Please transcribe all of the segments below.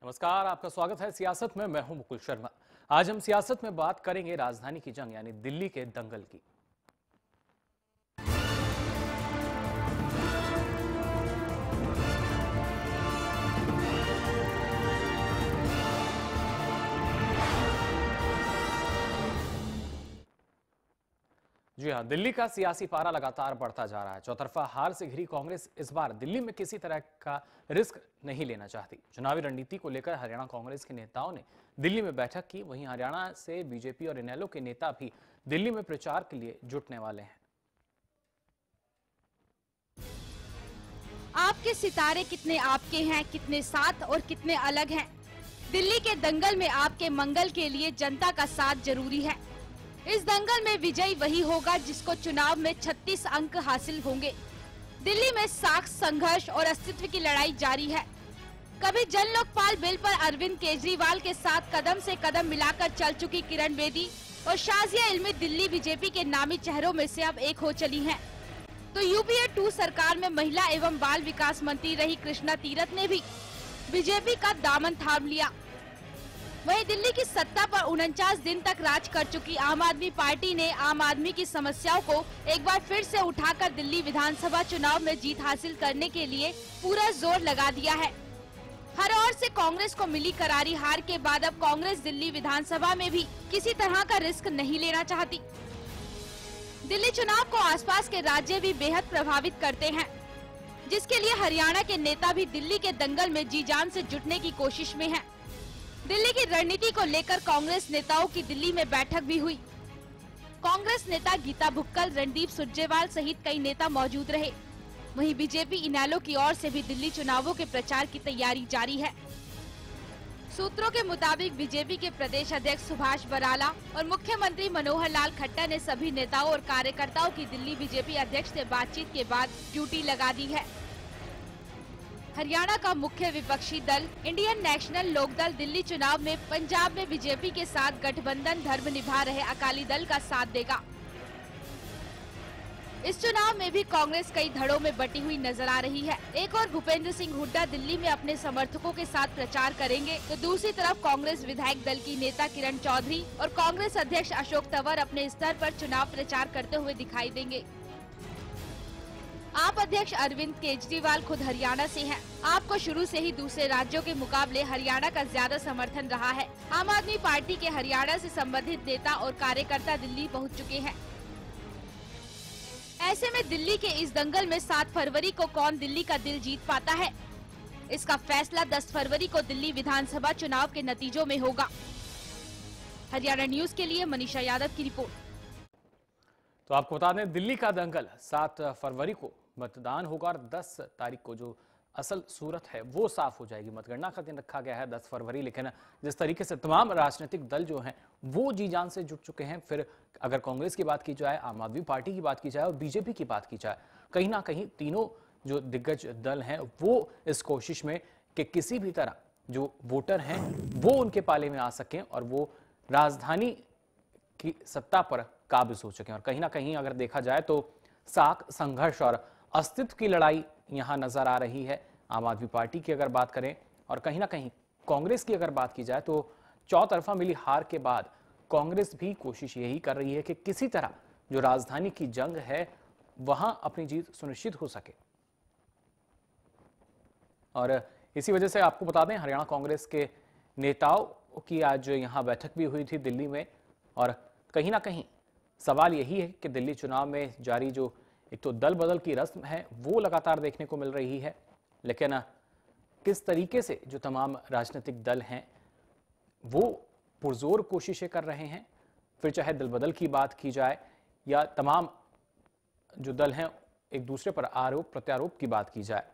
नमस्कार, आपका स्वागत है सियासत में। मैं हूं मुकुल शर्मा। आज हम सियासत में बात करेंगे राजधानी की जंग यानी दिल्ली के दंगल की। जी हां, दिल्ली का सियासी पारा लगातार बढ़ता जा रहा है। चौतरफा हार से घिरी कांग्रेस इस बार दिल्ली में किसी तरह का रिस्क नहीं लेना चाहती। चुनावी रणनीति को लेकर हरियाणा कांग्रेस के नेताओं ने दिल्ली में बैठक की। वहीं हरियाणा से बीजेपी और इनेलो के नेता भी दिल्ली में प्रचार के लिए जुटने वाले हैं। आपके सितारे कितने आपके हैं, कितने साथ और कितने अलग हैं। दिल्ली के दंगल में आपके मंगल के लिए जनता का साथ जरूरी है। इस दंगल में विजयी वही होगा जिसको चुनाव में 36 अंक हासिल होंगे। दिल्ली में साख, संघर्ष और अस्तित्व की लड़ाई जारी है। कभी जन लोकपाल बिल पर अरविंद केजरीवाल के साथ कदम से कदम मिलाकर चल चुकी किरण बेदी और शाजिया इल्मी दिल्ली बीजेपी के नामी चेहरों में से अब एक हो चली हैं। तो यूपीए 2 सरकार में महिला एवं बाल विकास मंत्री रही कृष्णा तीरथ ने भी बीजेपी का दामन थाम लिया। वहीं दिल्ली की सत्ता पर 49 दिन तक राज कर चुकी आम आदमी पार्टी ने आम आदमी की समस्याओं को एक बार फिर से उठाकर दिल्ली विधानसभा चुनाव में जीत हासिल करने के लिए पूरा जोर लगा दिया है। हर ओर से कांग्रेस को मिली करारी हार के बाद अब कांग्रेस दिल्ली विधानसभा में भी किसी तरह का रिस्क नहीं लेना चाहती। दिल्ली चुनाव को आसपास के राज्य भी बेहद प्रभावित करते हैं, जिसके लिए हरियाणा के नेता भी दिल्ली के दंगल में जी जान से जुटने की कोशिश में हैं। दिल्ली की रणनीति को लेकर कांग्रेस नेताओं की दिल्ली में बैठक भी हुई। कांग्रेस नेता गीता भुक्कल, रणदीप सुरजेवाला सहित कई नेता मौजूद रहे। वहीं बीजेपी इनेलो की ओर से भी दिल्ली चुनावों के प्रचार की तैयारी जारी है। सूत्रों के मुताबिक बीजेपी के प्रदेश अध्यक्ष सुभाष बराला और मुख्यमंत्री मनोहर लाल खट्टर ने सभी नेताओं और कार्यकर्ताओं की दिल्ली बीजेपी अध्यक्ष से बातचीत के बाद ड्यूटी लगा दी है। हरियाणा का मुख्य विपक्षी दल इंडियन नेशनल लोकदल दिल्ली चुनाव में पंजाब में बीजेपी के साथ गठबंधन धर्म निभा रहे अकाली दल का साथ देगा। इस चुनाव में भी कांग्रेस कई धड़ों में बटी हुई नजर आ रही है। एक और भूपेंद्र सिंह हुड्डा दिल्ली में अपने समर्थकों के साथ प्रचार करेंगे, तो दूसरी तरफ कांग्रेस विधायक दल की नेता किरण चौधरी और कांग्रेस अध्यक्ष अशोक तंवर अपने स्तर पर चुनाव प्रचार करते हुए दिखाई देंगे। आप अध्यक्ष अरविंद केजरीवाल खुद हरियाणा से हैं। आपको शुरू से ही दूसरे राज्यों के मुकाबले हरियाणा का ज्यादा समर्थन रहा है। आम आदमी पार्टी के हरियाणा से संबंधित नेता और कार्यकर्ता दिल्ली पहुंच चुके हैं। ऐसे में दिल्ली के इस दंगल में 7 फरवरी को कौन दिल्ली का दिल जीत पाता है, इसका फैसला 10 फरवरी को दिल्ली विधानसभा चुनाव के नतीजों में होगा। हरियाणा न्यूज के लिए मनीषा यादव की रिपोर्ट। तो आपको बता दें, दिल्ली का दंगल 7 फरवरी को मतदान होगा और 10 तारीख को जो असल सूरत है वो साफ हो जाएगी। मतगणना का दिन रखा गया है 10 फरवरी, लेकिन जिस तरीके से तमाम राजनीतिक दल जो हैं वो जी जान से जुट चुके हैं। फिर अगर कांग्रेस की बात की जाए, आम आदमी पार्टी की बात की जाए और बीजेपी की बात की जाए, कहीं ना कहीं तीनों जो दिग्गज दल हैं वो इस कोशिश में कि किसी भी तरह जो वोटर हैं वो उनके पाले में आ सकें और वो राजधानी की सत्ता पर काबिज हो सकें। और कहीं ना कहीं अगर देखा जाए तो साख, संघर्ष और अस्तित्व की लड़ाई यहां नजर आ रही है। आम आदमी पार्टी की अगर बात करें और कहीं ना कहीं कांग्रेस की अगर बात की जाए तो चौतरफा मिली हार के बाद कांग्रेस भी कोशिश यही कर रही है कि किसी तरह जो राजधानी की जंग है वहां अपनी जीत सुनिश्चित हो सके। और इसी वजह से आपको बता दें, हरियाणा कांग्रेस के नेताओं की आज यहां बैठक भी हुई थी दिल्ली में। और कहीं ना कहीं सवाल यही है कि दिल्ली चुनाव में जारी जो एक तो दल बदल की रस्म है वो लगातार देखने को मिल रही है, लेकिन किस तरीके से जो तमाम राजनीतिक दल हैं वो पुरजोर कोशिशें कर रहे हैं। फिर चाहे दल बदल की बात की जाए या तमाम जो दल हैं एक दूसरे पर आरोप प्रत्यारोप की बात की जाए।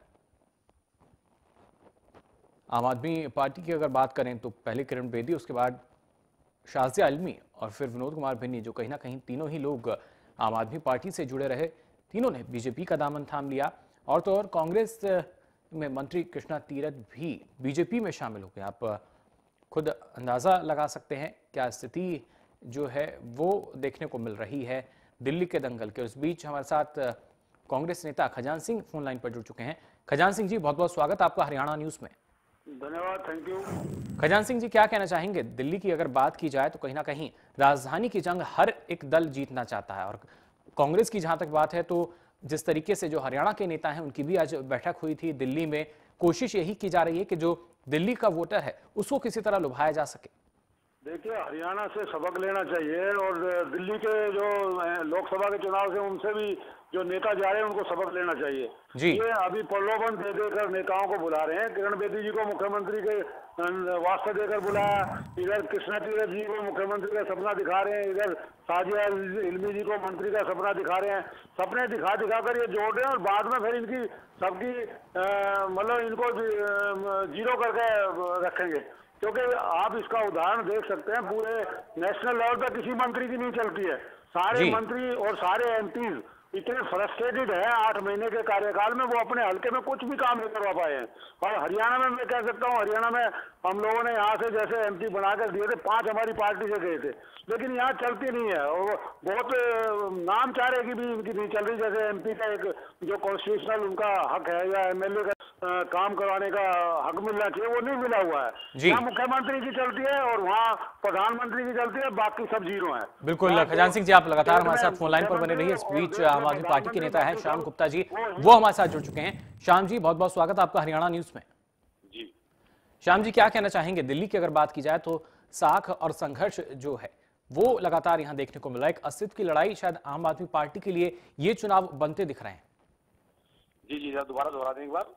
आम आदमी पार्टी की अगर बात करें तो पहले किरण बेदी, उसके बाद शाजिया इल्मी और फिर विनोद कुमार बिन्नी, जो कहीं ना कहीं तीनों ही लोग आम आदमी पार्टी से जुड़े रहे, तीनों ने बीजेपी का दामन थाम लिया। और तो और कांग्रेस में मंत्री कृष्णा तीरथ भी बीजेपी में शामिल हो गए। आप खुद अंदाजा लगा सकते हैं क्या स्थिति जो है वो देखने को मिल रही है दिल्ली के दंगल के। उस बीच हमारे साथ कांग्रेस नेता खजान सिंह फोन लाइन पर जुड़ चुके हैं। खजान सिंह जी, बहुत बहुत स्वागत आपका हरियाणा न्यूज में। धन्यवाद, थैंक यू। खजान सिंह जी, क्या कहना चाहेंगे? दिल्ली की अगर बात की जाए तो कहीं ना कहीं राजधानी की जंग हर एक दल जीतना चाहता है, और कांग्रेस की जहां तक बात है तो जिस तरीके से जो हरियाणा के नेता हैं उनकी भी आज बैठक हुई थी दिल्ली में, कोशिश यही की जा रही है कि जो दिल्ली का वोटर है उसको किसी तरह लुभाया जा सके। देखिए, हरियाणा से सबक लेना चाहिए और दिल्ली के जो लोकसभा के चुनाव से उनसे भी जो नेता जा रहे हैं उनको सबक लेना चाहिए। जी। ये अभी प्रलोभन दे देकर नेताओं को बुला रहे हैं। किरण बेदी जी को मुख्यमंत्री के वास्ते देकर बुलाया, इधर कृष्णा तीरथ जी को मुख्यमंत्री का सपना दिखा रहे हैं, इधर साजिया इल्मी जी को मंत्री का सपना दिखा रहे हैं। सपने दिखा दिखा कर ये जोड़ रहे हैं और बाद में फिर इनकी सबकी मतलब इनको जीरो करके रखेंगे। क्योंकि आप इसका उदाहरण देख सकते हैं, पूरे नेशनल लेवल पर किसी मंत्री की नहीं चलती है। सारे मंत्री और सारे एमपीज इतने फ्रस्ट्रेटेड है 8 महीने के कार्यकाल में, वो अपने हल्के में कुछ भी काम नहीं करवा पाए हैं। और हरियाणा में मैं कह सकता हूँ, हरियाणा में हम लोगों ने यहाँ से जैसे एमपी बनाकर दिए थे, 5 हमारी पार्टी से गए थे, लेकिन यहाँ चलती नहीं है। और बहुत नाम चाह रहे की भी इनकी नहीं चल रही। जैसे एमपी का एक जो कॉन्स्टिट्यूशनल उनका हक है या एमएलए का काम करवाने का हक मिलना चाहिए, वो नहीं मिला हुआ है। यहाँ मुख्यमंत्री की चलती है और वहाँ प्रधानमंत्री की चलती है, बाकी सब जीरो है। बिल्कुल खजान सिंह जी, आप लगातार हमारे साथ फोन लाइन पर बने रहिए। इस बीच आम आदमी पार्टी के नेता है श्याम गुप्ता जी, वो हमारे साथ जुड़ चुके हैं। श्याम जी, बहुत बहुत स्वागत आपका हरियाणा न्यूज में। जी श्याम जी, क्या कहना चाहेंगे? दिल्ली की अगर बात की जाए तो साख और संघर्ष जो है वो लगातार यहां देखने को मिला। एक अस्तित्व की लड़ाई शायद आम आदमी पार्टी के लिए ये चुनाव बनते दिख रहे हैं। जी दोबारा दोहरा दें एक बार।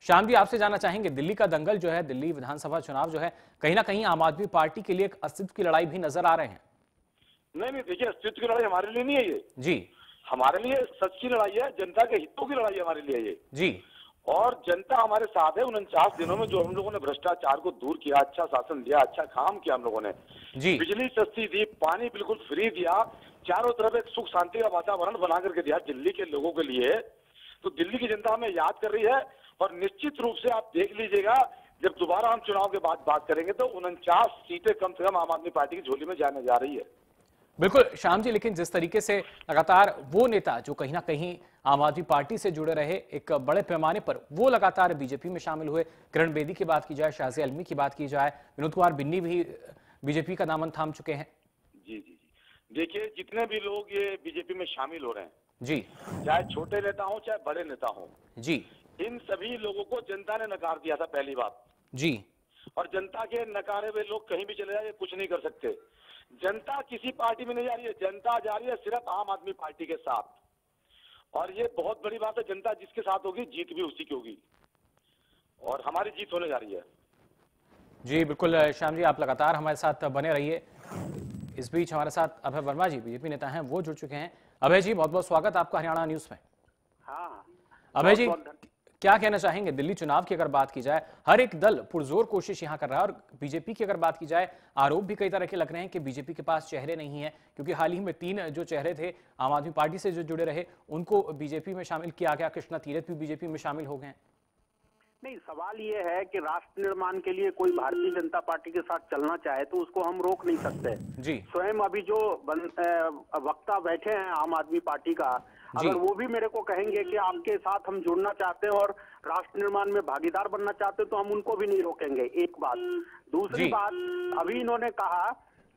श्याम जी, आपसे जानना चाहेंगे, दिल्ली का दंगल जो है, दिल्ली विधानसभा चुनाव जो है, कहीं ना कहीं आम आदमी पार्टी के लिए एक अस्तित्व की लड़ाई भी नजर आ रहे हैं। नहीं, देखिए, अस्तित्व की लड़ाई हमारे लिए नहीं है ये जी। हमारे लिए सच्ची लड़ाई है, जनता के हितों की लड़ाई हमारे लिए ये जी। और जनता हमारे साथ है। 49 दिनों में जो हम लोगों ने भ्रष्टाचार को दूर किया, अच्छा शासन दिया, अच्छा काम किया हम लोगों ने। जी। बिजली सस्ती दी, पानी बिल्कुल फ्री दिया, चारों तरफ एक सुख शांति का वातावरण बना करके दिया दिल्ली के लोगों के लिए। तो दिल्ली की जनता हमें याद कर रही है और निश्चित रूप से आप देख लीजिएगा, जब दोबारा हम चुनाव के बाद बात करेंगे तो 49 सीटें कम से कम आम आदमी पार्टी की झोली में जाने जा रही है। बिल्कुल श्याम जी, लेकिन जिस तरीके से लगातार वो नेता जो कहीं ना कहीं आम आदमी पार्टी से जुड़े रहे एक बड़े पैमाने पर, वो लगातार बीजेपी में शामिल हुए। किरण बेदी की बात की जाए, शाजिया इल्मी की बात की जाए, विनोद कुमार बिन्नी भी बीजेपी का दामन थाम चुके हैं। जी देखिए, जितने भी लोग ये बीजेपी में शामिल हो रहे हैं जी, चाहे छोटे नेता हो चाहे बड़े नेता हो जी, इन सभी लोगों को जनता ने नकार दिया था, पहली बात। जी। और जनता के नकारे हुए लोग कहीं भी चले जाए कुछ नहीं कर सकते। जनता किसी पार्टी में नहीं जा रही है, जनता जा रही है सिर्फ आम आदमी पार्टी के साथ। और ये बहुत बड़ी बात है, जनता जिसके साथ होगी जीत भी उसी की होगी और हमारी जीत होने जा रही है। जी बिल्कुल श्याम जी, आप लगातार हमारे साथ बने रहिए। इस बीच हमारे साथ अभय वर्मा जी, बीजेपी नेता हैं, वो जुड़ चुके हैं। अभय जी, बहुत बहुत स्वागत आपका हरियाणा न्यूज में। हाँ, अभय जी, क्या कहना चाहेंगे? दिल्ली चुनाव की अगर बात की जाए, हर एक दल पुरजोर कोशिश यहां कर रहा है, और बीजेपी की अगर बात की जाए, आरोप भी कई तरह के लग रहे हैं कि बीजेपी के पास चेहरे नहीं है, क्योंकि हाल ही में 3 जो चेहरे थे आम आदमी पार्टी से जो जुड़े रहे उनको बीजेपी में शामिल किया गया। कृष्णा तीरथ भी बीजेपी में शामिल हो गए हैं। नहीं, सवाल ये है कि राष्ट्र निर्माण के लिए कोई भारतीय जनता पार्टी के साथ चलना चाहे तो उसको हम रोक नहीं सकते। जी। स्वयं अभी जो वक्ता बैठे हैं आम आदमी पार्टी का, अगर वो भी मेरे को कहेंगे कि आपके साथ हम जुड़ना चाहते हैं और राष्ट्र निर्माण में भागीदार बनना चाहते हैं, तो हम उनको भी नहीं रोकेंगे। एक बात। दूसरी बात, अभी इन्होंने कहा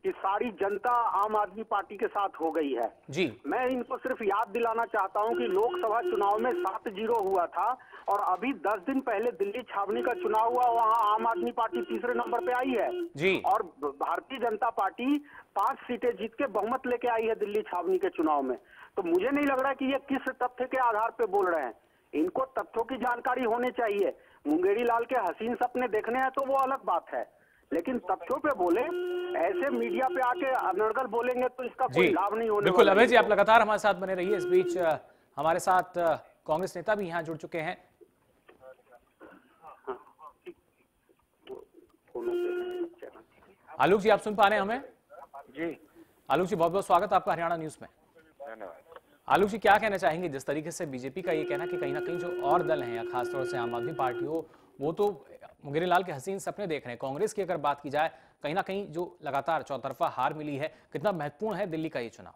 कि सारी जनता आम आदमी पार्टी के साथ हो गई है। जी। मैं इनको सिर्फ याद दिलाना चाहता हूं कि लोकसभा चुनाव में 7-0 हुआ था और अभी 10 दिन पहले दिल्ली छावनी का चुनाव हुआ, वहां आम आदमी पार्टी तीसरे नंबर पे आई है। जी। और भारतीय जनता पार्टी 5 सीटें जीत के बहुमत लेके आई है दिल्ली छावनी के चुनाव में। तो मुझे नहीं लग रहा कि ये किस तथ्य के आधार पे बोल रहे हैं। इनको तथ्यों की जानकारी होनी चाहिए। मुंगेरी लाल के हसीन सपने देखने हैं तो वो अलग बात है, लेकिन तथ्यों पे बोले, ऐसे मीडिया पे आके अनर्गल बोलेंगे तो इसका कोई लाभ नहीं होने। बिल्कुल अभय जी, आप लगातार हमारे साथ बने रहिए। इस बीच हमारे साथ कांग्रेस नेता भी यहाँ जुड़ चुके हैं। आलोक जी, आप सुन पा रहे हैं हमें? जी। आलोक जी, बहुत बहुत स्वागत आपका हरियाणा न्यूज में। धन्यवाद। आलोक जी, क्या कहना चाहेंगे जिस तरीके से बीजेपी का ये कहना कि कहीं ना कहीं जो और दल हैं, या खासतौर से आम आदमी पार्टी हो, वो तो मुंगेरी लाल के हसीन सपने देख रहे हैं। कांग्रेस की अगर बात की जाए, कहीं ना कहीं जो लगातार चौतरफा हार मिली है, कितना महत्वपूर्ण है दिल्ली का ये चुनाव?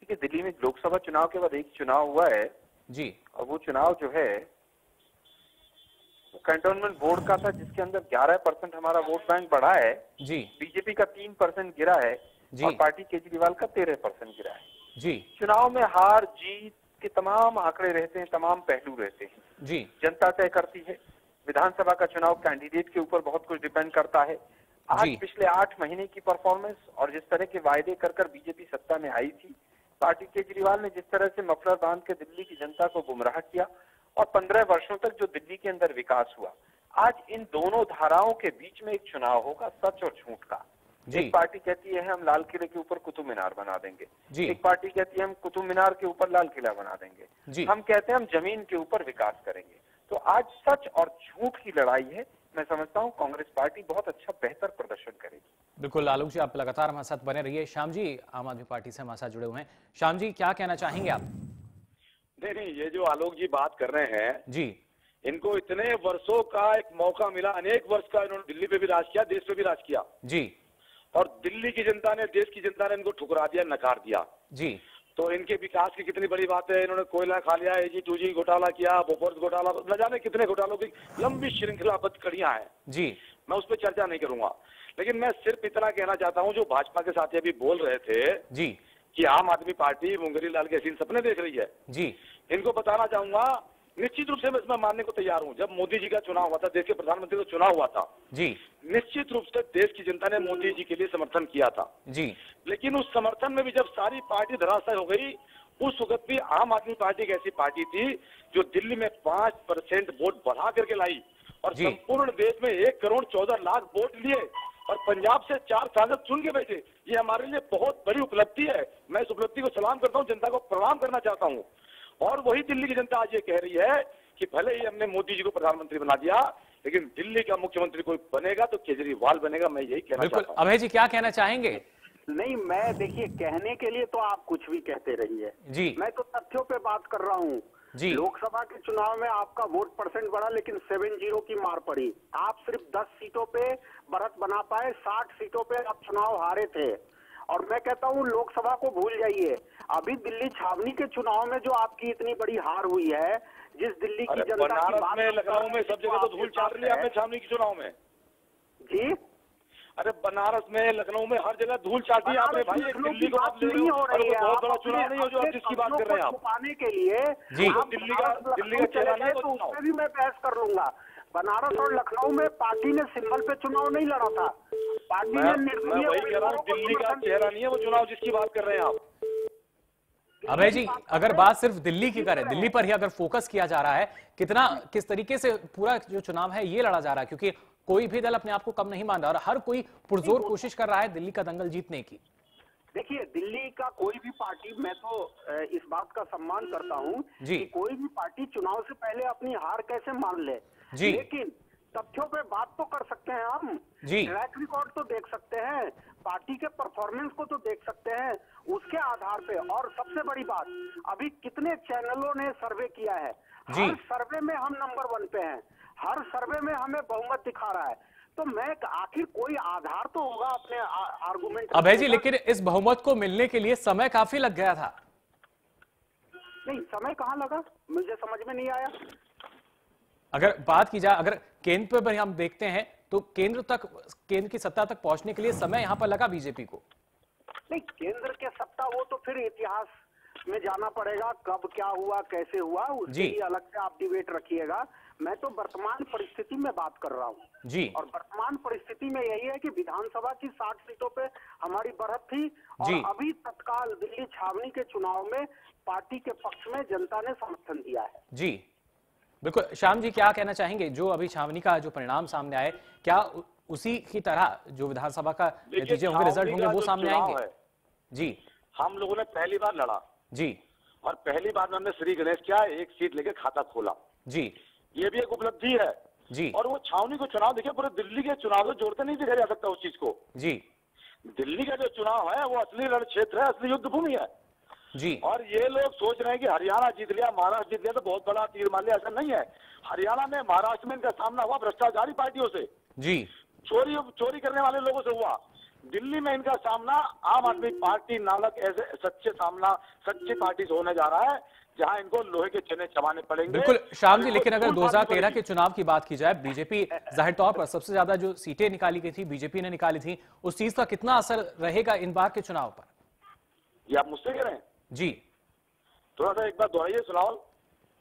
देखिए, दिल्ली में लोकसभा चुनाव के बाद एक चुनाव हुआ है जी, और वो चुनाव जो है कंटोनमेंट बोर्ड का था जिसके अंदर 11% हमारा वोट बैंक बढ़ा है। जी बीजेपी का 3% गिरा है जी। और पार्टी केजरीवाल का 13% गिरा है। जी चुनाव में हार जीत के तमाम आंकड़े रहते हैं, तमाम पहलू रहते हैं। जी जनता तय करती है। विधानसभा का चुनाव कैंडिडेट के ऊपर बहुत कुछ डिपेंड करता है। आज जी। पिछले 8 महीने की परफॉर्मेंस और जिस तरह के वायदे कर बीजेपी सत्ता में आई थी, पार्टी केजरीवाल ने जिस तरह से मफलर बांध के दिल्ली की जनता को गुमराह किया और 15 वर्षों तक जो दिल्ली के अंदर विकास हुआ, आज इन दोनों धाराओं के बीच में एक चुनाव होगा, सच और झूठ का। जी। एक पार्टी कहती है हम लाल किले के ऊपर कुतुब मीनार बना देंगे, जी। एक पार्टी कहती है हम कुतुब मीनार के ऊपर लाल किला बना देंगे, जी। हम कहते हैं हम जमीन के ऊपर विकास करेंगे। तो आज सच और झूठ की लड़ाई है। मैं समझता हूं कांग्रेस पार्टी बहुत अच्छा बेहतर प्रदर्शन करेगी। बिल्कुल आलोक जी, आप लगातार हमारे साथ बने रहिए। श्याम जी आम आदमी पार्टी से हमारे साथ जुड़े हुए हैं। श्याम जी क्या कहना चाहेंगे आप? नहीं, ये जो आलोक जी बात कर रहे हैं, जी इनको इतने वर्षों का एक मौका मिला, अनेक वर्ष का इन्होंने दिल्ली पे भी राज किया, देश पे भी राज किया, जी और दिल्ली की जनता ने, देश की जनता ने इनको ठुकरा दिया, नकार दिया। जी तो इनके विकास की कितनी बड़ी बात है। इन्होंने कोयला खा लिया, AG 2G घोटाला किया, बोफोर्स घोटाला, न जाने कितने घोटालों की लंबी श्रृंखलाबद्ध कड़ियां हैं। जी मैं उस पर चर्चा नहीं करूंगा, लेकिन मैं सिर्फ इतना कहना चाहता हूं, जो भाजपा के साथी अभी बोल रहे थे जी कि आम आदमी पार्टी मुंगेरी लाल के हसीन सपने देख रही है, जी इनको बताना चाहूंगा, निश्चित रूप से मैं इसमें मानने को तैयार हूं। जब मोदी जी का चुनाव हुआ था, देश के प्रधानमंत्री का चुनाव हुआ था, जी निश्चित रूप से देश की जनता ने मोदी जी के लिए समर्थन किया था। जी लेकिन उस समर्थन में भी जब सारी पार्टी धराशायी हो गई, उस वक्त भी आम आदमी पार्टी एक ऐसी पार्टी थी जो दिल्ली में 5% वोट बढ़ा करके लाई और जी। संपूर्ण देश में 1,14,00,000 वोट लिए और पंजाब से 4 सांसद चुन के भेजे। ये हमारे लिए बहुत बड़ी उपलब्धि है। मैं इस उपलब्धि को सलाम करता हूँ, जनता को प्रणाम करना चाहता हूँ। और वही दिल्ली की जनता आज ये कह रही है कि भले ही हमने मोदी जी को प्रधानमंत्री बना दिया, लेकिन दिल्ली का मुख्यमंत्री कोई बनेगा तो केजरीवाल बनेगा। मैं यही कहना बिल्कुल। चाहता हूँ। अभय जी क्या कहना चाहेंगे? नहीं, मैं देखिए, कहने के लिए तो आप कुछ भी कहते रहिए, जी मैं तो तथ्यों पे बात कर रहा हूँ। जी। लोकसभा के चुनाव में आपका वोट परसेंट बढ़ा, लेकिन 7-0 की मार पड़ी। आप सिर्फ 10 सीटों पे बढ़त बना पाए, 60 सीटों पे आप चुनाव हारे थे। और मैं कहता हूँ लोकसभा को भूल जाइए, अभी दिल्ली छावनी के चुनाव में जो आपकी इतनी बड़ी हार हुई है, जिस दिल्ली की जनता की बनारस बात में, लखनऊ में, सब जगह तो धूल चाट लिया आपने छावनी के चुनाव में। जी, अरे बनारस में, लखनऊ में, हर जगह धूल चाटी आपने भाई। एक दिल्ली को आप ले रहे हो, और वो बहुत बड़ा चुनाव नहीं हो जो आप जिसकी बात कर रहे हैं आप। छुपाने के लिए जी। आप दिल्ली का चेहरा नहीं है वो तो चुनाव। उसमें भी मैं बहस कर लूंगा। बनारस और लखनऊ में पार्टी ने सिंबल पे चुनाव नहीं लड़ा था, पार्टी ने मैं वही कह रहा हूँ, दिल्ली का चेहरा नहीं है वो चुनाव जिसकी बात कर रहे हैं आप। अभय जी अगर बात सिर्फ दिल्ली की करें, दिल्ली पर ही अगर फोकस किया जा रहा है, किस तरीके से पूरा जो चुनाव है ये लड़ा जा रहा है, क्योंकि कोई भी दल अपने आप को कम नहीं मान रहा और हर कोई पुरजोर कोशिश कर रहा है दिल्ली का दंगल जीतने की। देखिए, दिल्ली का कोई भी पार्टी, मैं तो इस बात का सम्मान करता हूँ जी। कि कोई भी पार्टी चुनाव से पहले अपनी हार कैसे मान ले, जी। लेकिन तथ्यों पे बात तो कर सकते हैं हम। जी। ट्रैक रिकॉर्ड तो देख सकते हैं, पार्टी के परफॉर्मेंस को तो देख सकते हैं, उसके आधार पे। और सबसे बड़ी बात, अभी कितने चैनलों ने सर्वे किया है, जी। हर सर्वे में हम नंबर 1 पे हैं, हर सर्वे में हमें बहुमत दिखा रहा है। तो मैं आखिर कोई आधार तो होगा अपने आर्गुमेंट। अभय जी लेकिन इस बहुमत को मिलने के लिए समय काफी लग गया था। नहीं, समय कहाँ लगा, मुझे समझ में नहीं आया। अगर बात की जाए, अगर केंद्र पर हम देखते हैं तो केंद्र की सत्ता तक पहुंचने के लिए समय यहां पर लगा बीजेपी को। नहीं, केंद्र के सत्ता वो तो फिर इतिहास में जाना पड़ेगा, कब क्या हुआ, कैसे हुआ, उसके लिए अलग से आप डिबेट रखिएगा। मैं तो वर्तमान परिस्थिति में बात कर रहा हूँ जी। और वर्तमान परिस्थिति में यही है कि विधानसभा की 60 सीटों पे हमारी बढ़त थी और जी। अभी तत्काल दिल्ली छावनी के चुनाव में पार्टी के पक्ष में जनता ने समर्थन दिया है। जी बिल्कुल। श्याम जी क्या कहना चाहेंगे, जो अभी छावनी का जो परिणाम सामने आए, क्या उसी की तरह जो विधानसभा का नतीजे होंगे, रिजल्ट होंगे, वो सामने आएंगे? जी। हम लोगों ने पहली बार लड़ा जी और पहली बार में हमने श्री गणेश क्या 1 सीट लेके खाता खोला जी। ये भी एक उपलब्धि है जी। और वो छावनी को चुनाव देखिए, पूरे दिल्ली के चुनाव से जोड़ते नहीं देखा जा सकता उस चीज को। जी। दिल्ली का जो चुनाव है वो असली रण क्षेत्र है, असली युद्ध भूमि है। जी। और ये लोग सोच रहे हैं कि हरियाणा जीत लिया, महाराष्ट्र जीत लिया तो बहुत बड़ा तीर मार लिया, ऐसा नहीं है। हरियाणा में, महाराष्ट्र में इनका सामना हुआ भ्रष्टाचारी पार्टियों से, जी। चोरी करने वाले लोगों से हुआ। दिल्ली में इनका सामना आम आदमी पार्टी नामक ऐसे सच्चे पार्टी से होने जा रहा है, जहां इनको लोहे के चने चबाने पड़ेंगे। बिल्कुल श्याम जी, लेकिन अगर 2013 के चुनाव की बात की जाए, बीजेपी जाहिर तौर पर सबसे ज्यादा जो सीटें निकाली गई थी बीजेपी ने निकाली थी, उस चीज का कितना असर रहेगा इन बार के चुनाव पर? ये आप मुझसे कह रहे हैं? जी, थोड़ा सा एक बार दोहराइए सवाल।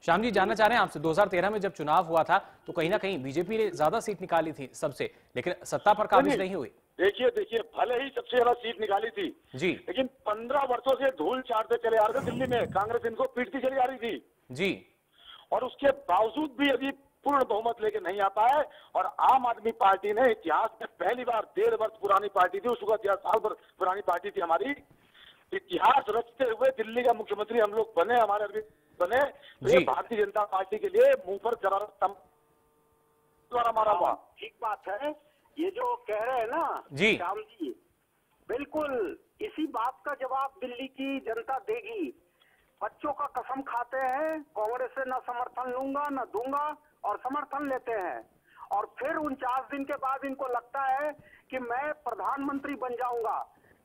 श्याम जी, जानना चाह रहे हैं आपसे, 2013 में जब चुनाव हुआ था तो कहीं ना कहीं बीजेपी ने ज्यादा सीट निकाली थी सबसे, लेकिन सत्ता पर काबिज नहीं हुई। देखिए भले ही सबसे ज्यादा सीट निकाली थी जी, लेकिन 15 वर्षों से धूल चाटते चले आ रहे थे दिल्ली में, कांग्रेस इनको पीटती चली आ रही थी जी, और उसके बावजूद भी अभी पूर्ण बहुमत लेके नहीं आता है। और आम आदमी पार्टी ने इतिहास में पहली बार 1.5 वर्ष पुरानी पार्टी थी, उसका इतिहास साल भर पुरानी पार्टी थी हमारी, इतिहास रचते हुए दिल्ली का मुख्यमंत्री हम लोग बने, हमारे अभी बने। तो ये भारतीय जनता पार्टी के लिए मुंह पर जरा द्वारा मारा हुआ। ठीक बात है, ये जो कह रहे हैं ना जी श्याम जी, बिल्कुल इसी बात का जवाब दिल्ली की जनता देगी। बच्चों का कसम खाते हैं, कांग्रेस से न समर्थन लूंगा न दूंगा, और समर्थन लेते हैं, और फिर 49 दिन के बाद इनको लगता है कि मैं प्रधानमंत्री बन जाऊंगा।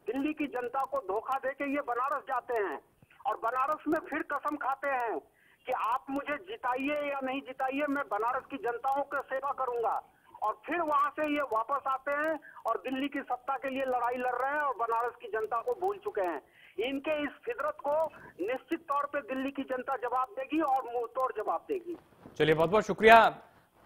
दिल्ली की जनता को धोखा देके ये बनारस जाते हैं, और बनारस में फिर कसम खाते हैं कि आप मुझे जिताइए या नहीं जिताइए, मैं बनारस की जनताओं की सेवा करूंगा। और फिर वहां से ये वापस आते हैं और दिल्ली की सत्ता के लिए लड़ाई लड़ रहे हैं और बनारस की जनता को भूल चुके हैं। इनके इस फितरत को निश्चित तौर पे दिल्ली की जनता जवाब देगी और मुंह तोड़ जवाब देगी। चलिए, बहुत बहुत शुक्रिया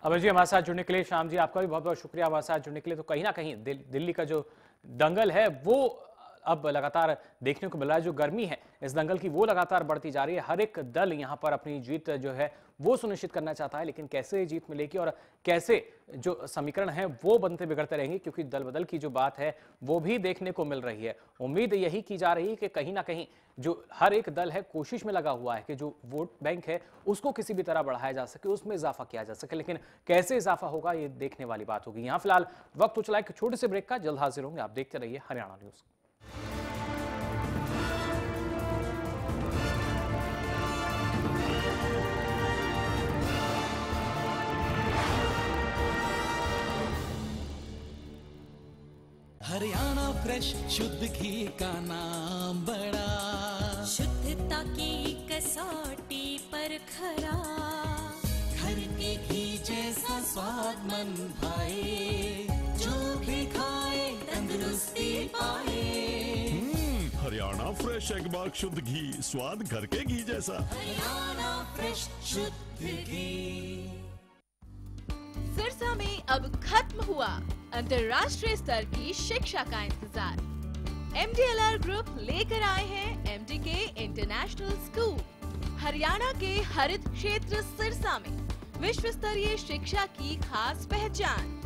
अमर जी हमारे साथ जुड़ने के लिए। श्याम जी, आपका भी बहुत बहुत शुक्रिया हमारे साथ जुड़ने के लिए। तो कहीं ना कहीं दिल्ली का जो दंगल है वो अब लगातार देखने को मिल रहा है। जो गर्मी है इस दंगल की वो लगातार बढ़ती जा रही है। हर एक दल यहाँ पर अपनी जीत जो है वो सुनिश्चित करना चाहता है, लेकिन कैसे जीत मिलेगी और कैसे जो समीकरण है वो बनते बिगड़ते रहेंगे, क्योंकि दल बदल की जो बात है वो भी देखने को मिल रही है। उम्मीद यही की जा रही है कि कहीं ना कहीं जो हर एक दल है कोशिश में लगा हुआ है कि जो वोट बैंक है उसको किसी भी तरह बढ़ाया जा सके, उसमें इजाफा किया जा सके, लेकिन कैसे इजाफा होगा ये देखने वाली बात होगी। यहाँ फिलहाल वक्त कुछ लाइक छोटे से ब्रेक का, जल्द हाजिर होंगे। आप देखते रहिए हरियाणा न्यूज। हरियाणा फ्रेश शुद्ध घी का नाम बड़ा, शुद्धता की कसौटी पर खरा, घर के घी जैसा स्वाद मन भाए, जो भी खाए तंदुरुस्ती पाए। हरियाणा फ्रेश एगबाग शुद्ध घी, स्वाद घर के घी जैसा। हरियाणा फ्रेश शुद्ध घी। सिरसा में अब खत्म हुआ अंतर्राष्ट्रीय स्तर की शिक्षा का इंतजार। MDLR ग्रुप लेकर आए हैं MDK इंटरनेशनल स्कूल। हरियाणा के हरित क्षेत्र सिरसा में विश्व स्तरीय शिक्षा की खास पहचान।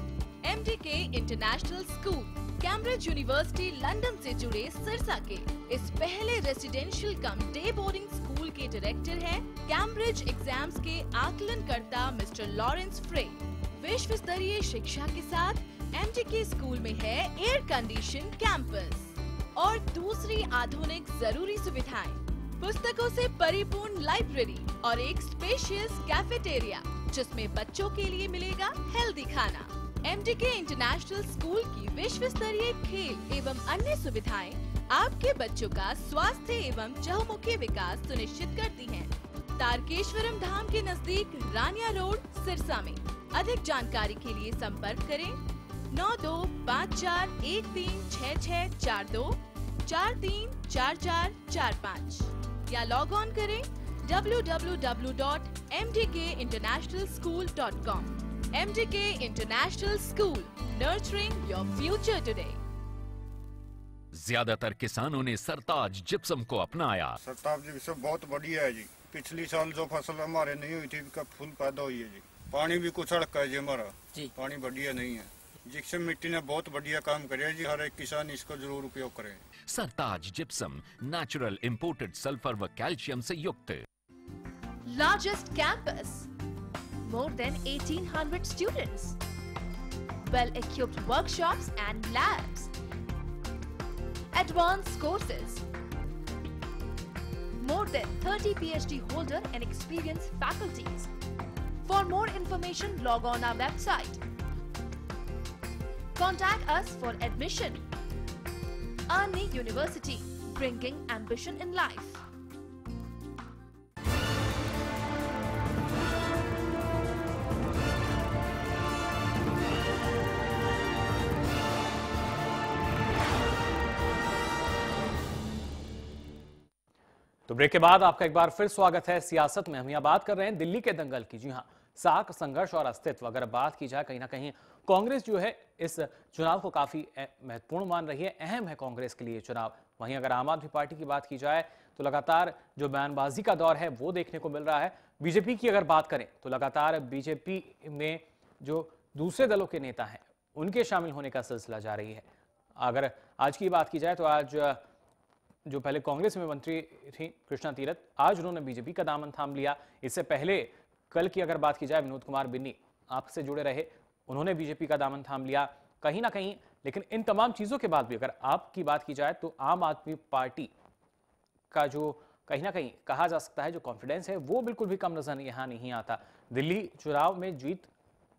MDK international school Cambridge university London से जुड़े सिरसा के इस पहले रेसिडेंशियल कम डे बोर्डिंग स्कूल के डायरेक्टर हैं कैम्ब्रिज एग्जाम्स के आकलनकर्ता मिस्टर लॉरेंस फ्रे। विश्व स्तरीय शिक्षा के साथ MDK स्कूल में है एयर कंडीशन कैंपस और दूसरी आधुनिक जरूरी सुविधाएं, पुस्तकों से परिपूर्ण लाइब्रेरी और एक स्पेशियस कैफेटेरिया जिसमें बच्चों के लिए मिलेगा हेल्दी खाना। MDK इंटरनेशनल स्कूल की विश्व स्तरीय खेल एवं अन्य सुविधाएं आपके बच्चों का स्वास्थ्य एवं चहुमुखी विकास सुनिश्चित करती हैं। तारकेश्वरम धाम के नजदीक रानिया रोड सिरसा में। अधिक जानकारी के लिए संपर्क करें 9254136642 434445 या लॉग ऑन करें www.mdkinternationalschool.com। MDK international school, nurturing your future today. ज्यादातर किसानों ने सरताज जिप्सम को अपनाया। सरताज जिप्सम बहुत बढ़िया है जी। पिछली साल जो फसल हमारे नहीं हुई थी उसका फूल पैदा हुई है जी। पानी भी कुछ अड़का है जी हमारा जी, पानी बढ़िया नहीं है। जिप्सम मिट्टी ने बहुत बढ़िया काम करे जी। हर एक किसान इसको जरूर उपयोग करे। सरताज जिप्सम नेचुरल इंपोर्टेड सल्फर व कैल्शियम से युक्त। Largest campus, more than 1800 students, well-equipped workshops and labs, advanced courses, more than 30 PhD holder and experienced faculties. For more information, log on our website. Contact us for admission. Army University, bringing ambition in life. तो break के बाद आपका एक बार फिर स्वागत है सियासत में। हम यहाँ बात कर रहे हैं दिल्ली के दंगल की। जी हाँ, साख, संघर्ष और अस्तित्व अगर बात की जाए, कहीं ना कहीं कांग्रेस जो है इस चुनाव को काफी महत्वपूर्ण मान रही है, अहम है कांग्रेस के लिए चुनाव। वहीं अगर आम आदमी पार्टी की बात की जाए तो लगातार जो बयानबाजी का दौर है वो देखने को मिल रहा है। बीजेपी की अगर बात करें तो लगातार बीजेपी में जो दूसरे दलों के नेता हैं उनके शामिल होने का सिलसिला जारी है। अगर आज की बात की जाए तो आज जो पहले कांग्रेस में मंत्री थी कृष्णा तीरथ, आज उन्होंने बीजेपी का दामन थाम लिया। इससे पहले कल की अगर बात की जाए, विनोद कुमार बिन्नी आपसे जुड़े रहे, उन्होंने बीजेपी का दामन थाम लिया कहीं ना कहीं। लेकिन इन तमाम चीजों के बाद भी अगर आपकी बात की जाए तो आम आदमी पार्टी का जो कहीं ना कहीं कहा जा सकता है जो कॉन्फिडेंस है वो बिल्कुल भी कम नजर यहाँ नहीं आता। दिल्ली चुनाव में जीत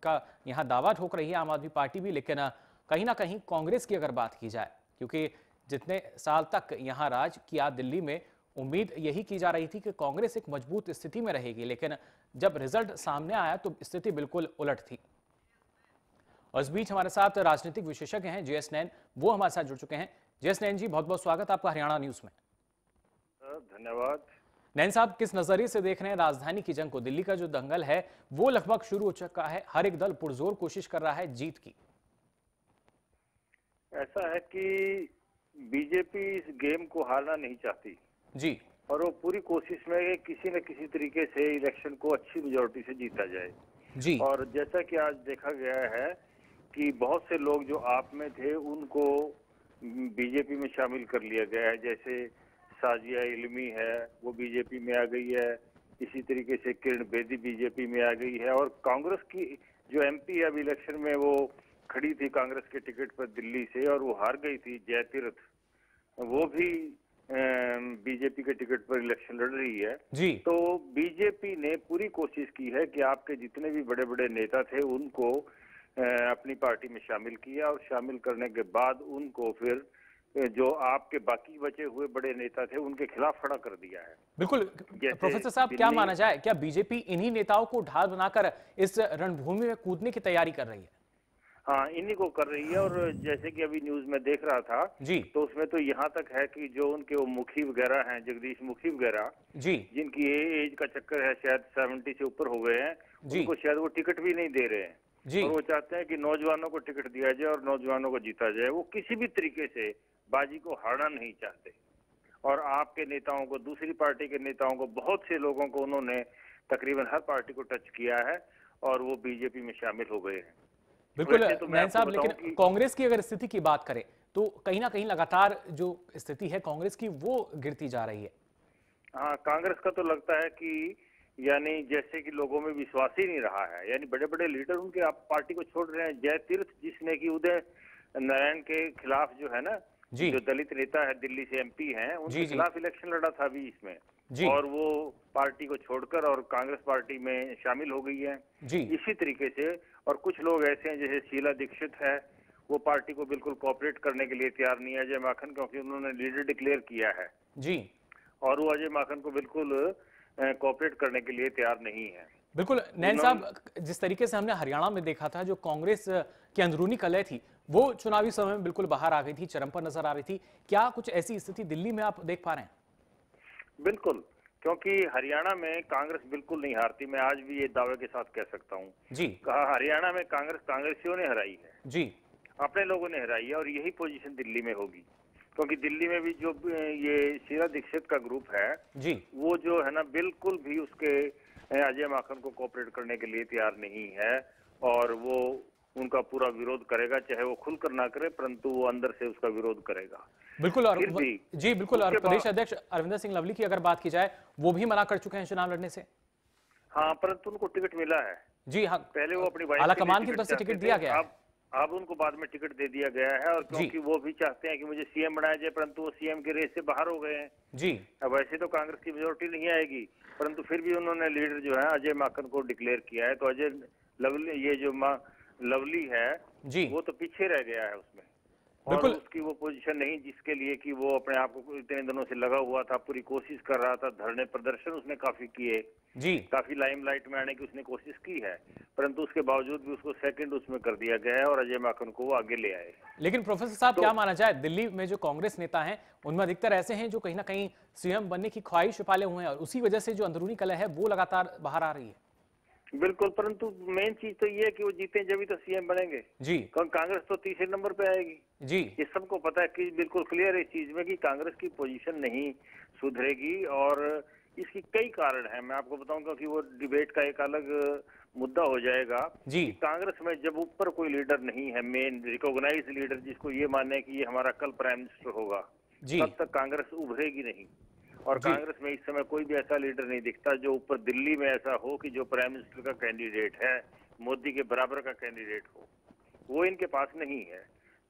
का यहाँ दावा ठोक रही है आम आदमी पार्टी भी, लेकिन कहीं ना कहीं कांग्रेस की अगर बात की जाए, क्योंकि जितने साल तक यहाँ राज किया दिल्ली में, उम्मीद यही की जा रही थी कि कांग्रेस एक मजबूत स्थिति में रहेगी, लेकिन जब रिजल्ट सामने आया तो स्थिति बिल्कुल उलट थी। और इस बीच हमारे साथ राजनीतिक विशेषज्ञ हैं JS नैन, वो हमारे साथ जुड़ चुके हैं। JS नैन जी, बहुत बहुत स्वागत आपका हरियाणा न्यूज में। धन्यवाद। नैन साहब, किस नजरिए से देख रहे हैं राजधानी की जंग को? दिल्ली का जो दंगल है वो लगभग शुरू हो चुका है, हर एक दल पुरजोर कोशिश कर रहा है जीत की। ऐसा है कि बीजेपी इस गेम को हारना नहीं चाहती जी, और वो पूरी कोशिश में है किसी न किसी तरीके से इलेक्शन को अच्छी मेजोरिटी से जीता जाए जी। और जैसा कि आज देखा गया है कि बहुत से लोग जो आप में थे उनको बीजेपी में शामिल कर लिया गया है। जैसे साजिया इल्मी है, वो बीजेपी में आ गई है। इसी तरीके से किरण बेदी बीजेपी में आ गई है। और कांग्रेस की जो MP अब इलेक्शन में वो खड़ी थी कांग्रेस के टिकट पर दिल्ली से और वो हार गई थी, जय तीरथ, वो भी बीजेपी के टिकट पर इलेक्शन लड़ रही है जी। तो बीजेपी ने पूरी कोशिश की है कि आपके जितने भी बड़े बड़े नेता थे उनको अपनी पार्टी में शामिल किया और शामिल करने के बाद उनको फिर जो आपके बाकी बचे हुए बड़े नेता थे उनके खिलाफ खड़ा कर दिया है। बिल्कुल। प्रोफेसर साहब, क्या माना जाए, क्या बीजेपी इन्हीं नेताओं को ढाल बनाकर इस रणभूमि में कूदने की तैयारी कर रही है? हाँ, इन्हीं को कर रही है। और जैसे कि अभी न्यूज में देख रहा था जी, तो उसमें तो यहाँ तक है कि जो उनके वो मुखी वगैरह हैं, जगदीश मुखी वगैरह जी, जिनकी एज का चक्कर है, शायद 70 से ऊपर हो गए हैं, उनको शायद वो टिकट भी नहीं दे रहे हैं जी। और वो चाहते हैं कि नौजवानों को टिकट दिया जाए और नौजवानों को जीता जाए। वो किसी भी तरीके से बाजी को हारना नहीं चाहते। और आपके नेताओं को, दूसरी पार्टी के नेताओं को, बहुत से लोगों को उन्होंने तकरीबन हर पार्टी को टच किया है और वो बीजेपी में शामिल हो गए हैं। बिल्कुल नैन साहब, लेकिन कांग्रेस की अगर स्थिति की बात करें तो कहीं ना कहीं लगातार जो स्थिति है कांग्रेस की वो गिरती जा रही है। हाँ, कांग्रेस का तो लगता है कि यानी जैसे कि लोगों में विश्वास ही नहीं रहा है। यानी बड़े बड़े लीडर उनके आप पार्टी को छोड़ रहे हैं। जय तीरथ, जिसने कि उदय नारायण के खिलाफ जो है ना, जो दलित नेता है, दिल्ली से MP हैं, उनके खिलाफ इलेक्शन लड़ा था अभी इसमें और वो पार्टी को छोड़कर और कांग्रेस पार्टी में शामिल हो गई है जी। इसी तरीके से और कुछ लोग ऐसे हैं जैसे शीला दीक्षित है, वो पार्टी को बिल्कुल कोऑपरेट करने के लिए तैयार नहीं है। अजय माकन, क्योंकि उन्होंने लीडर डिक्लेयर किया है जी, और वो अजय माकन को बिल्कुल कोऑपरेट करने के लिए तैयार नहीं है। बिल्कुल नैन साहब, जिस तरीके से हमने हरियाणा में देखा था, जो कांग्रेस की अंदरूनी कलह थी वो चुनावी समय में बिल्कुल बाहर आ गई थी, चरम पर नजर आ रही थी। क्या कुछ ऐसी स्थिति दिल्ली में आप देख पा रहे हैं? बिल्कुल, क्योंकि हरियाणा में कांग्रेस बिल्कुल नहीं हारती। मैं आज भी ये दावे के साथ कह सकता हूँ जी, हरियाणा में कांग्रेसियों ने हराई है जी, अपने लोगों ने हराई है और यही पोजीशन दिल्ली में होगी। क्योंकि दिल्ली में भी जो ये शीला दीक्षित का ग्रुप है जी, वो जो है ना बिल्कुल भी उसके अजय माकन को कोऑपरेट करने के लिए तैयार नहीं है और वो उनका पूरा विरोध करेगा, चाहे वो खुलकर ना करे परंतु वो अंदर से उसका विरोध करेगा। बिल्कुल। और जी बिल्कुल, और प्रदेश अध्यक्ष अरविंदर सिंह लवली की अगर बात की जाए, वो भी मना कर चुके हैं चुनाव लड़ने से। हाँ, परंतु उनको टिकट मिला है जी। हाँ, पहले वो अपनी आलाकमान की तरफ से टिकट दिया गया, अब उनको बाद में टिकट दे दिया गया है और क्योंकि वो भी चाहते हैं कि मुझे CM बनाया जाए, परंतु वो CM की रेस से बाहर हो गए हैं जी। अब वैसे तो कांग्रेस की मेजोरिटी नहीं आएगी, परंतु फिर भी उन्होंने लीडर जो है अजय माकन को डिक्लेयर किया है। तो अजय लवली, ये जो लवली है जी, वो तो पीछे रह गया है उसमें और उसकी वो पोजीशन नहीं जिसके लिए कि वो अपने आप को इतने दिनों से लगा हुआ था, पूरी कोशिश कर रहा था, धरने प्रदर्शन उसने काफी किए जी, काफी लाइमलाइट में आने की उसने कोशिश की है, परंतु उसके बावजूद भी उसको सेकंड उसमें कर दिया गया है और अजय माकन को वो आगे ले आए। लेकिन प्रोफेसर साहब क्या माना जाए, दिल्ली में जो कांग्रेस नेता हैं उनमें अधिकतर ऐसे हैं जो कहीं ना कहीं सीएम बनने की ख्वाहिश पाले हुए हैं और उसी वजह से जो अंदरूनी कलह है वो लगातार बाहर आ रही है। बिल्कुल, परंतु मेन चीज तो ये है कि वो जीते जब ही तो सीएम बनेंगे जी, कांग्रेस तो तीसरे नंबर पे आएगी जी। ये सबको पता है कि बिल्कुल क्लियर है इस चीज में कि कांग्रेस की पोजीशन नहीं सुधरेगी और इसकी कई कारण है। मैं आपको बताऊंगा कि वो डिबेट का एक अलग मुद्दा हो जाएगा जी। कांग्रेस में जब ऊपर कोई लीडर नहीं है, मेन रिकॉग्नाइज लीडर जिसको ये माने कि ये हमारा कल प्राइम मिनिस्टर होगा, तब तक कांग्रेस उभरेगी नहीं। और कांग्रेस में इस समय कोई भी ऐसा लीडर नहीं दिखता जो ऊपर दिल्ली में ऐसा हो कि जो प्राइम मिनिस्टर का कैंडिडेट है, मोदी के बराबर का कैंडिडेट हो, वो इनके पास नहीं है।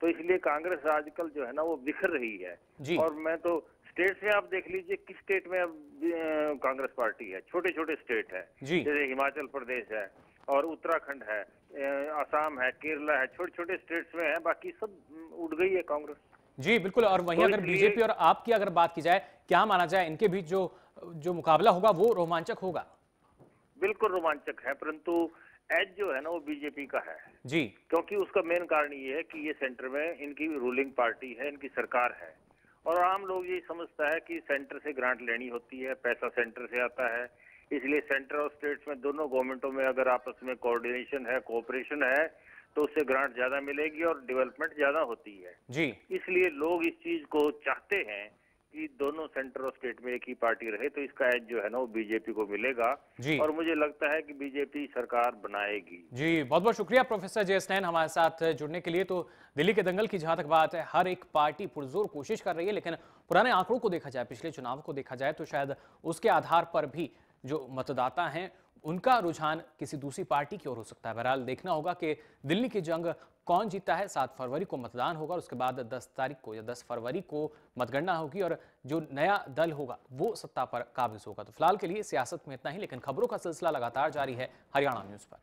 तो इसलिए कांग्रेस आजकल जो है ना वो बिखर रही है। और मैं तो स्टेट में आप देख लीजिए किस स्टेट में अब कांग्रेस पार्टी है, छोटे छोटे स्टेट है, जैसे हिमाचल प्रदेश है और उत्तराखंड है, असम है, केरला है, छोटे छोटे स्टेट्स में है, बाकी सब उड़ गई है कांग्रेस। जी बिल्कुल। और वहीं अगर बीजेपी और आपकी अगर बात की जाए, क्या माना जाए इनके बीच जो मुकाबला होगा वो रोमांचक होगा? बिल्कुल रोमांचक है, परंतु एज जो है ना वो बीजेपी का है जी, क्योंकि उसका मेन कारण ये है कि ये सेंटर में इनकी रूलिंग पार्टी है, इनकी सरकार है और आम लोग यही समझता है कि सेंटर से ग्रांट लेनी होती है, पैसा सेंटर से आता है, इसलिए सेंटर और स्टेट्स में दोनों गवर्नमेंटों में अगर आपस में कोऑर्डिनेशन है, कोऑपरेशन है तो उससे ग्रांट ज्यादा मिलेगी और डेवलपमेंट ज्यादा होती है जी। इसलिए लोग इस चीज को चाहते हैं कि दोनों सेंटर और स्टेट में एक ही पार्टी रहे, तो इसका एज जो है ना वो बीजेपी को मिलेगा और मुझे लगता है कि बीजेपी सरकार बनाएगी। जी बहुत बहुत शुक्रिया प्रोफेसर जे.एस. नैन हमारे साथ जुड़ने के लिए। तो दिल्ली के दंगल की जहां तक बात है, हर एक पार्टी पुरजोर कोशिश कर रही है, लेकिन पुराने आंकड़ों को देखा जाए, पिछले चुनाव को देखा जाए तो शायद उसके आधार पर भी जो मतदाता हैं उनका रुझान किसी दूसरी पार्टी की ओर हो सकता है। बहरहाल देखना होगा कि दिल्ली की जंग कौन जीता है। 7 फरवरी को मतदान होगा और उसके बाद 10 तारीख को या 10 फरवरी को मतगणना होगी और जो नया दल होगा वो सत्ता पर काबिज होगा। तो फिलहाल के लिए सियासत में इतना ही, लेकिन खबरों का सिलसिला लगातार जारी है हरियाणा न्यूज पर।